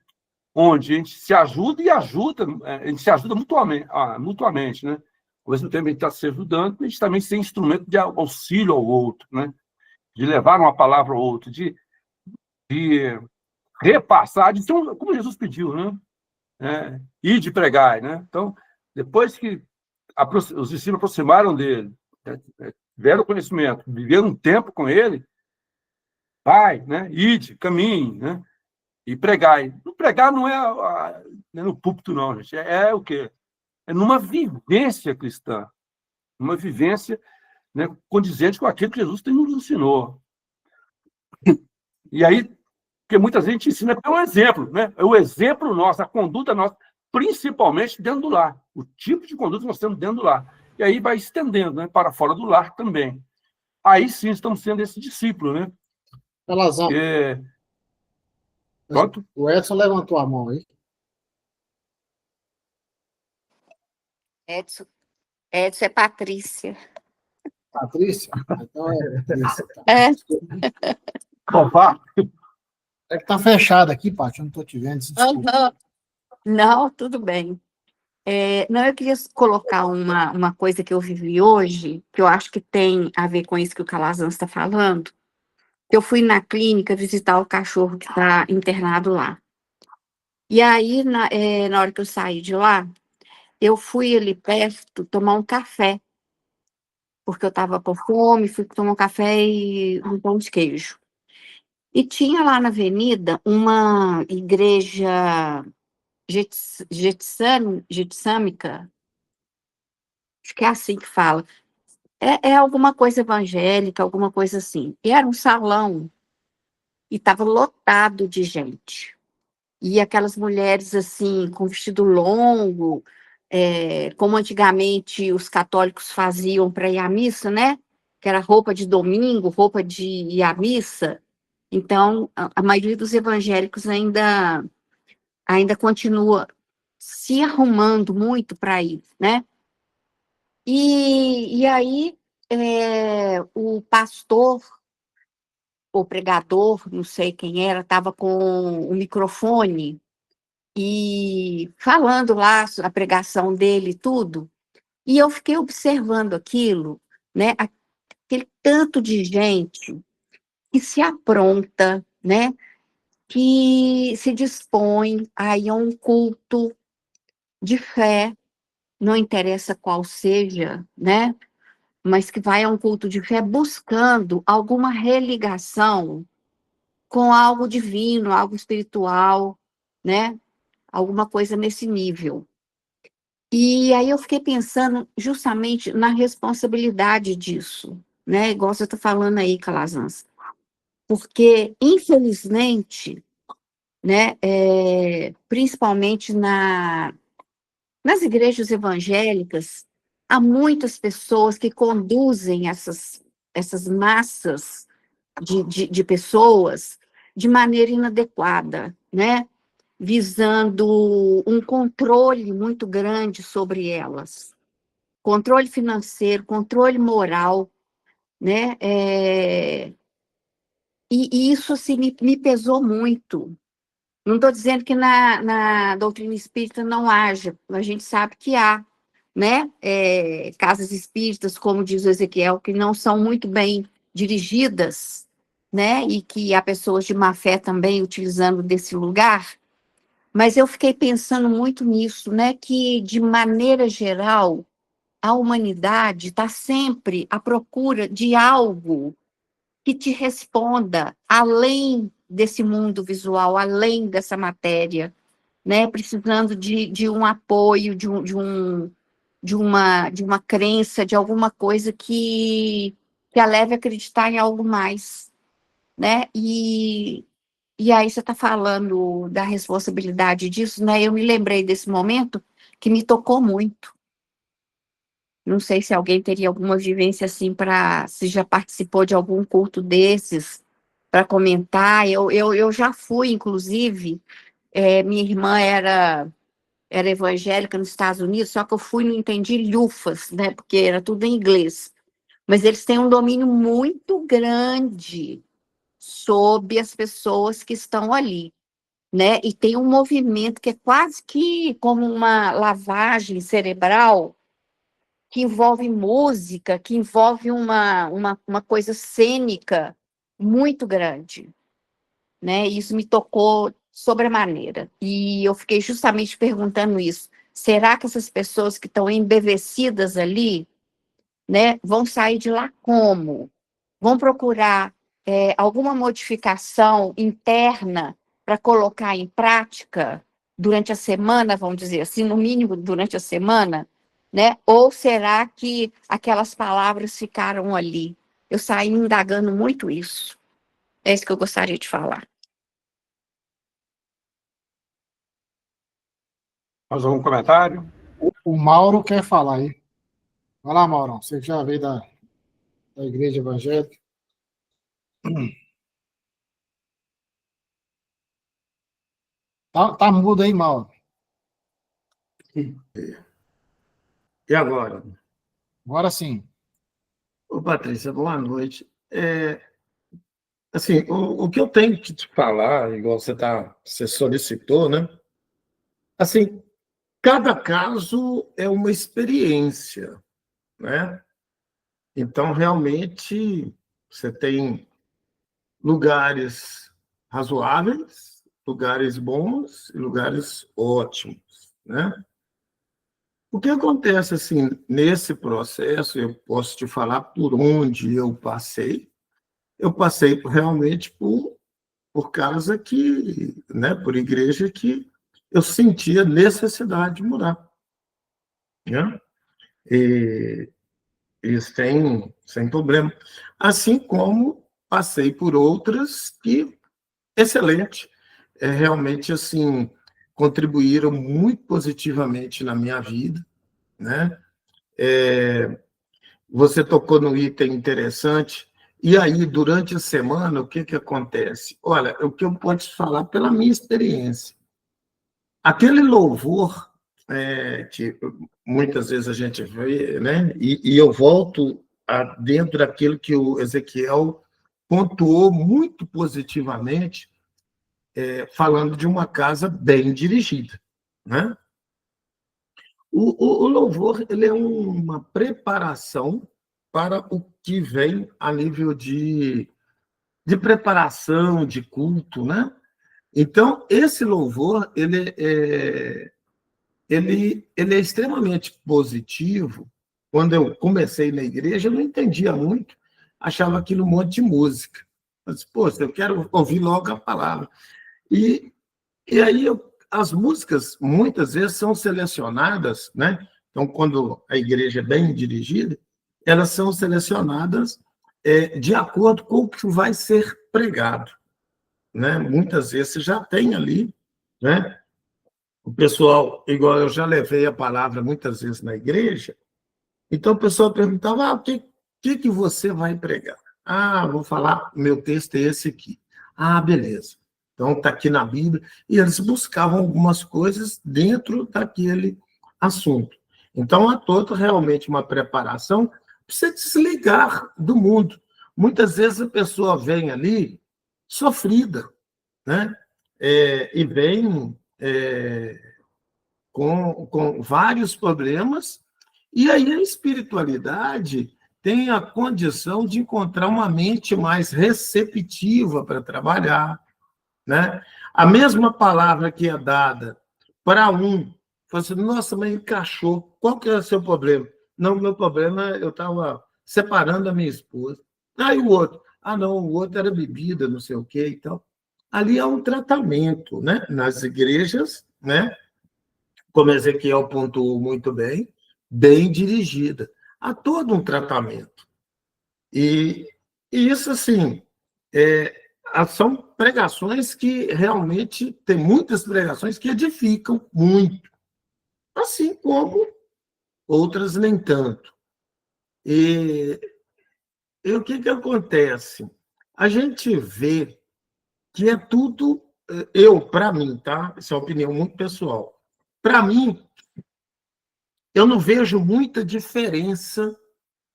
Onde a gente se ajuda e ajuda, a gente se ajuda mutuamente, né? Ao mesmo tempo, a gente está se ajudando, a gente também tem instrumento de auxílio ao outro, né? De levar uma palavra ao outro, de repassar, de ser como Jesus pediu, né? E de pregar, né? Então, depois que os discípulos aproximaram dele, tiveram conhecimento, viveram um tempo com ele, vai, né? Ide, caminhe, né? E pregai. Pregar não é no púlpito, não, gente. É o quê? É numa vivência cristã, uma vivência, né, condizente com aquilo que Jesus nos ensinou. E aí, porque muita gente ensina pelo exemplo, né? É o exemplo nosso, a conduta nossa, principalmente dentro do lar. O tipo de conduta que nós temos dentro do lar. E aí vai estendendo, né, para fora do lar também. Aí sim estamos sendo esse discípulo, né? Calazão, Pronto? o Edson levantou a mão aí. Edson é Patrícia. Patrícia? Então é Patrícia. Tá. Opa! É que tá fechado aqui, Paty, eu não tô te vendo. Desculpa. Não, tudo bem. Não, eu queria colocar uma coisa que eu vivi hoje, que eu acho que tem a ver com isso que o Calazans está falando. Eu fui na clínica visitar o cachorro que está internado lá. E aí, na hora que eu saí de lá, eu fui ali perto tomar um café, porque eu estava com fome, fui tomar um café e um pão de queijo. E tinha lá na avenida uma igreja getsâmica, acho que é assim que fala. É alguma coisa evangélica, alguma coisa assim. E era um salão, e estava lotado de gente. E aquelas mulheres, assim, com vestido longo, como antigamente os católicos faziam para ir à missa, né? Que era roupa de domingo, roupa de ir à missa. Então, a maioria dos evangélicos ainda continua se arrumando muito para ir, né? E aí, o pastor, o pregador, não sei quem era, estava com o microfone e falando lá a pregação dele e tudo, e eu fiquei observando aquilo, né? Aquele tanto de gente que se apronta, né? Que se dispõe a ir a um culto de fé, não interessa qual seja, né? Mas que vai a um culto de fé buscando alguma religação com algo divino, algo espiritual, né? Alguma coisa nesse nível. E aí eu fiquei pensando justamente na responsabilidade disso, né? Igual você está falando aí, Calazans. Porque, infelizmente, né, principalmente nas igrejas evangélicas, há muitas pessoas que conduzem essas massas de pessoas de maneira inadequada, né? Visando um controle muito grande sobre elas. Controle financeiro, controle moral, né? E isso assim, me pesou muito. Não estou dizendo que na doutrina espírita não haja, a gente sabe que há, né? Casas espíritas, como diz o Ezequiel, que não são muito bem dirigidas, né? E que há pessoas de má fé também utilizando desse lugar. Mas eu fiquei pensando muito nisso, né? Que, de maneira geral, a humanidade está sempre à procura de algo que te responda além desse mundo visual, além dessa matéria, né? Precisando de um apoio, de uma crença, de alguma coisa que a leve a acreditar em algo mais, né? E aí você está falando da responsabilidade disso, né? Eu me lembrei desse momento que me tocou muito. Não sei se alguém teria alguma vivência assim se já participou de algum culto desses, para comentar. Eu já fui, inclusive, minha irmã era evangélica nos Estados Unidos, só que eu fui e não entendi lhufas, né? Porque era tudo em inglês. Mas eles têm um domínio muito grande sobre as pessoas que estão ali, né? E tem um movimento que é quase que como uma lavagem cerebral, que envolve música, que envolve uma coisa cênica muito grande, né? Isso me tocou sobremaneira. E eu fiquei justamente perguntando isso. Será que essas pessoas que estão embevecidas ali, né, vão sair de lá como? Vão procurar alguma modificação interna para colocar em prática durante a semana, vamos dizer assim, no mínimo durante a semana, né? Ou será que aquelas palavras ficaram ali? Eu saí indagando muito isso. É isso que eu gostaria de falar. Mais algum comentário? O Mauro quer falar aí. Vai lá, Mauro. Você já veio da igreja evangélica. Tá mudo aí, Mauro. E agora? Agora sim. Ô, Patrícia, boa noite. Assim, o que eu tenho que te falar, igual você solicitou, né? Assim, cada caso é uma experiência, né? Então, realmente, você tem lugares razoáveis, lugares bons e lugares ótimos, né? O que acontece, assim, nesse processo, eu posso te falar por onde eu passei realmente por causa que, né, por igreja que eu sentia necessidade de mudar, né? E sem problema. Assim como passei por outras que, excelente, realmente, assim, contribuíram muito positivamente na minha vida, né? Você tocou num item interessante. E aí, durante a semana, o que acontece? Olha, o que eu posso falar pela minha experiência. Aquele louvor, que muitas vezes a gente vê, né? E eu volto dentro daquilo que o Ezequiel pontuou muito positivamente, falando de uma casa bem dirigida, né? O louvor, ele é uma preparação para o que vem a nível de preparação, de culto, né? Então, esse louvor, ele é extremamente positivo. Quando eu comecei na igreja, eu não entendia muito, achava aquilo um monte de música. Eu disse, poxa, eu quero ouvir logo a palavra. E aí, as músicas, muitas vezes, são selecionadas, né? Então, quando a igreja é bem dirigida, elas são selecionadas de acordo com o que vai ser pregado, né? Muitas vezes você já tem ali, né? O pessoal, igual eu já levei a palavra muitas vezes na igreja, então o pessoal perguntava, o que você vai pregar? Vou falar, meu texto é esse aqui. Beleza. Então, está aqui na Bíblia. E eles buscavam algumas coisas dentro daquele assunto. Então, há toda realmente uma preparação para você desligar do mundo. Muitas vezes a pessoa vem ali sofrida, né? E vem com vários problemas, e aí a espiritualidade tem a condição de encontrar uma mente mais receptiva para trabalhar, né? A mesma palavra que é dada para um, fala assim, nossa, mas encaixou, qual que é o seu problema? Não, meu problema, eu estava separando a minha esposa. E o outro? Não, o outro era bebida, não sei o quê e tal. Ali há um tratamento, né? Nas igrejas, né? Como Ezequiel pontuou muito bem dirigida. Há todo um tratamento. E isso, assim, são pregações que realmente, tem muitas pregações que edificam muito, assim como outras nem tanto. E o que acontece? A gente vê que é tudo, para mim, tá? Essa é uma opinião muito pessoal. Para mim, eu não vejo muita diferença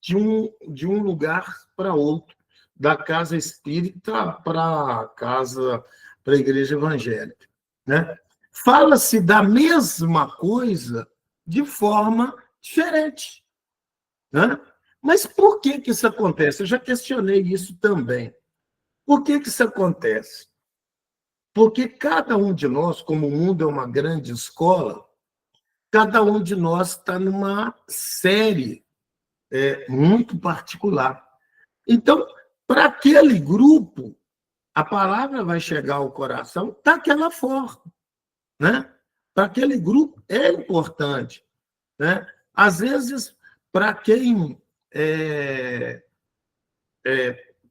de um lugar para outro, da casa espírita para a igreja evangélica, né? Fala-se da mesma coisa de forma diferente, né? Mas por que isso acontece? Eu já questionei isso também. Por que isso acontece? Porque cada um de nós, como o mundo é uma grande escola, cada um de nós está numa série muito particular. Então, para aquele grupo, a palavra vai chegar ao coração daquela forma, né? Para aquele grupo é importante, né? Às vezes, para quem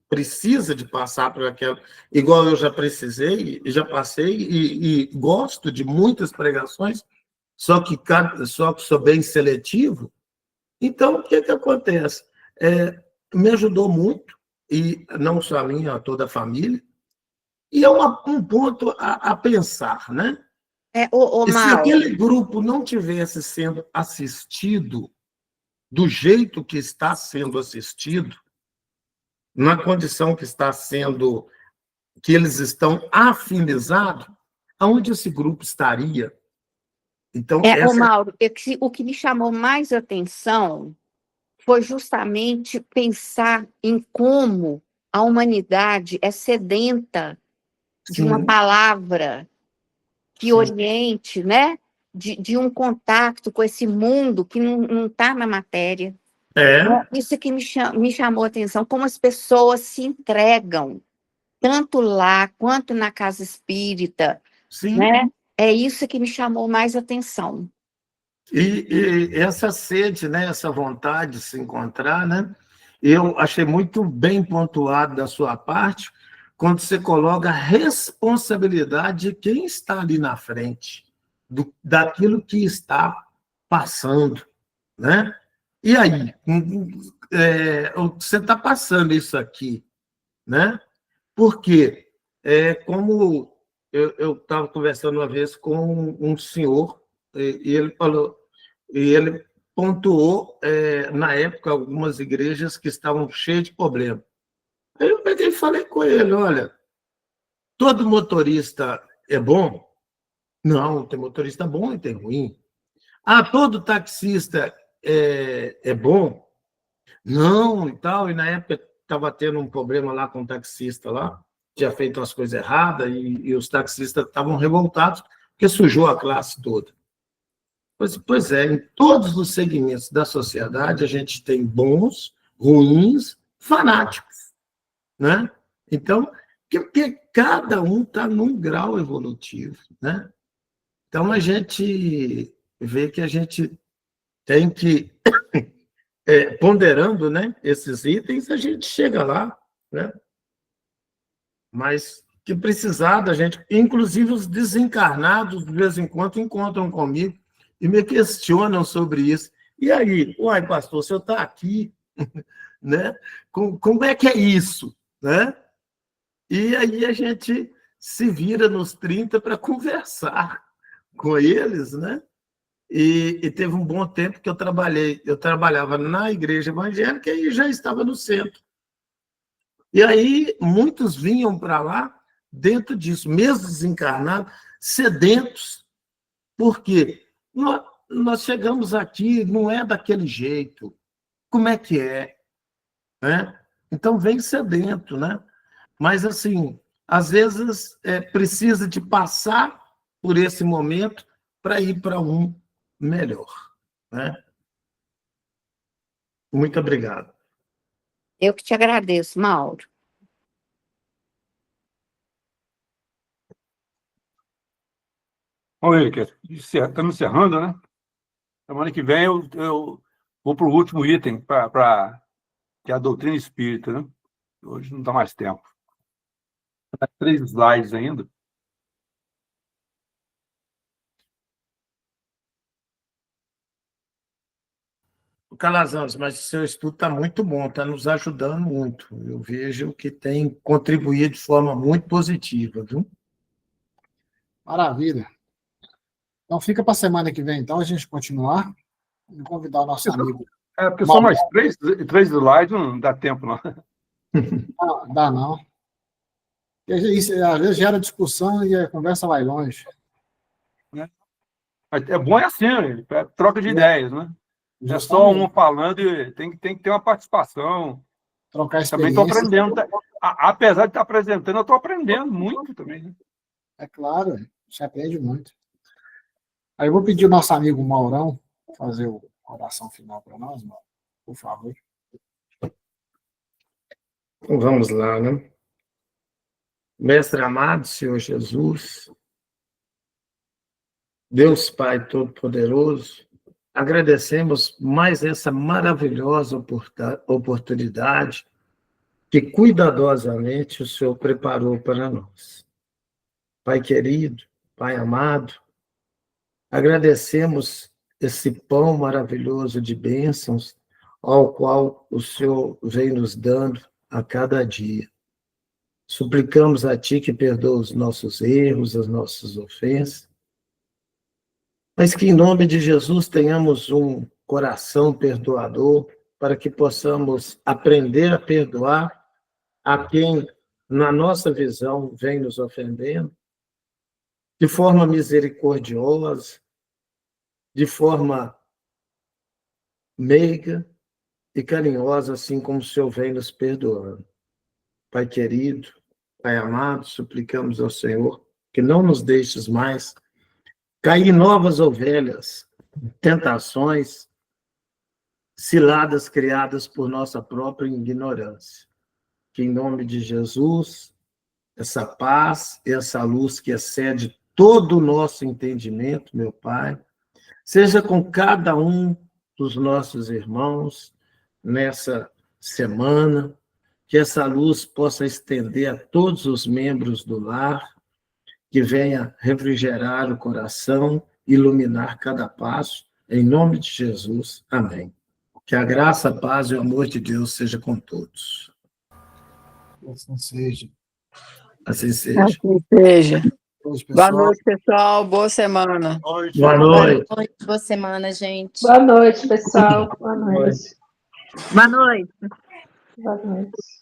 precisa de passar por aquela, igual eu já precisei, já passei e gosto de muitas pregações, só que sou bem seletivo. Então, o que acontece? Me ajudou muito, e não só a mim, a toda a família, e é um ponto a pensar, né? E se Mauro, aquele grupo não tivesse sendo assistido do jeito que está sendo assistido, na condição que está sendo, que eles estão afinizados, aonde esse grupo estaria? Então, Mauro, o que me chamou mais atenção foi justamente pensar em como a humanidade é sedenta de uma sim, palavra que sim, oriente, né? De um contato com esse mundo que não está na matéria. Isso que me chamou a atenção, como as pessoas se entregam, tanto lá quanto na casa espírita, sim. né? É isso que me chamou mais atenção. E essa sede, né, essa vontade de se encontrar, né, eu achei muito bem pontuado da sua parte, quando você coloca a responsabilidade de quem está ali na frente, daquilo que está passando, né? E aí, você está passando isso aqui, né? Porque, como eu estava conversando uma vez com um senhor, e ele falou, e ele pontuou, na época, algumas igrejas que estavam cheias de problema. Aí eu peguei e falei com ele, olha, todo motorista é bom? Não, tem motorista bom e tem ruim. Ah, todo taxista é bom? Não, e tal. E na época estava tendo um problema lá com o taxista lá, tinha feito as coisas erradas e os taxistas estavam revoltados porque sujou a classe toda. Pois é, em todos os segmentos da sociedade a gente tem bons, ruins, fanáticos, né? Então, porque cada um está num grau evolutivo, né? Então a gente vê que a gente tem que ponderando, né, esses itens, a gente chega lá, né? Mas que precisar da gente, inclusive os desencarnados, de vez em quando, encontram comigo e me questionam sobre isso. E aí, uai, pastor, o senhor está aqui, né? Como é que é isso, né? E aí a gente se vira nos 30 para conversar com eles, né? E teve um bom tempo que eu trabalhava na igreja evangélica e já estava no centro. E aí muitos vinham para lá dentro disso, mesmo desencarnados, sedentos, porque nós chegamos aqui, não é daquele jeito, como é que é? Né? Então vem sedento, né? Mas assim, às vezes precisa de passar por esse momento para ir para um melhor, né? Muito obrigado. Eu que te agradeço, Mauro. Olha, estamos encerrando, né? Semana que vem eu vou para o último item, que é a doutrina espírita, né? Hoje não dá mais tempo. 3 slides ainda. Calazans, mas o seu estudo está muito bom, está nos ajudando muito. Eu vejo que tem contribuído de forma muito positiva, viu? Maravilha. Então fica para a semana que vem, então, a gente continuar e convidar o nosso amigo. Porque só mais 3 slides não dá tempo, não. Não, dá não. Isso, às vezes gera discussão e a conversa vai longe. É bom assim, troca de ideias, né? É só um falando e tem que ter uma participação. Trocar Também estou experiência. aprendendo. Apesar de estar apresentando, eu estou aprendendo muito também. Né? É claro, você aprende muito. Aí eu vou pedir o nosso amigo Maurão fazer a oração final para nós, Mauro, por favor. Então, vamos lá, né? Mestre amado, Senhor Jesus, Deus Pai Todo-Poderoso, agradecemos mais essa maravilhosa oportunidade que cuidadosamente o Senhor preparou para nós. Pai querido, Pai amado, agradecemos esse pão maravilhoso de bênçãos ao qual o Senhor vem nos dando a cada dia. Suplicamos a Ti que perdoe os nossos erros, as nossas ofensas, mas que em nome de Jesus tenhamos um coração perdoador para que possamos aprender a perdoar a quem, na nossa visão, vem nos ofendendo, de forma misericordiosa, de forma meiga e carinhosa, assim como o Senhor vem nos perdoando. Pai querido, Pai amado, suplicamos ao Senhor que não nos deixes mais cair em novas ovelhas, tentações, ciladas criadas por nossa própria ignorância. Que em nome de Jesus, essa paz e essa luz que excede todo o nosso entendimento, meu Pai, seja com cada um dos nossos irmãos nessa semana, que essa luz possa estender a todos os membros do lar, que venha refrigerar o coração, iluminar cada passo, em nome de Jesus. Amém. Que a graça, a paz e o amor de Deus seja com todos. Assim seja. Assim seja. Assim seja. Hoje, Boa pessoal. noite, pessoal. Boa semana. Boa noite. Boa semana, gente. Boa noite, pessoal. Boa noite. Boa noite. Boa noite.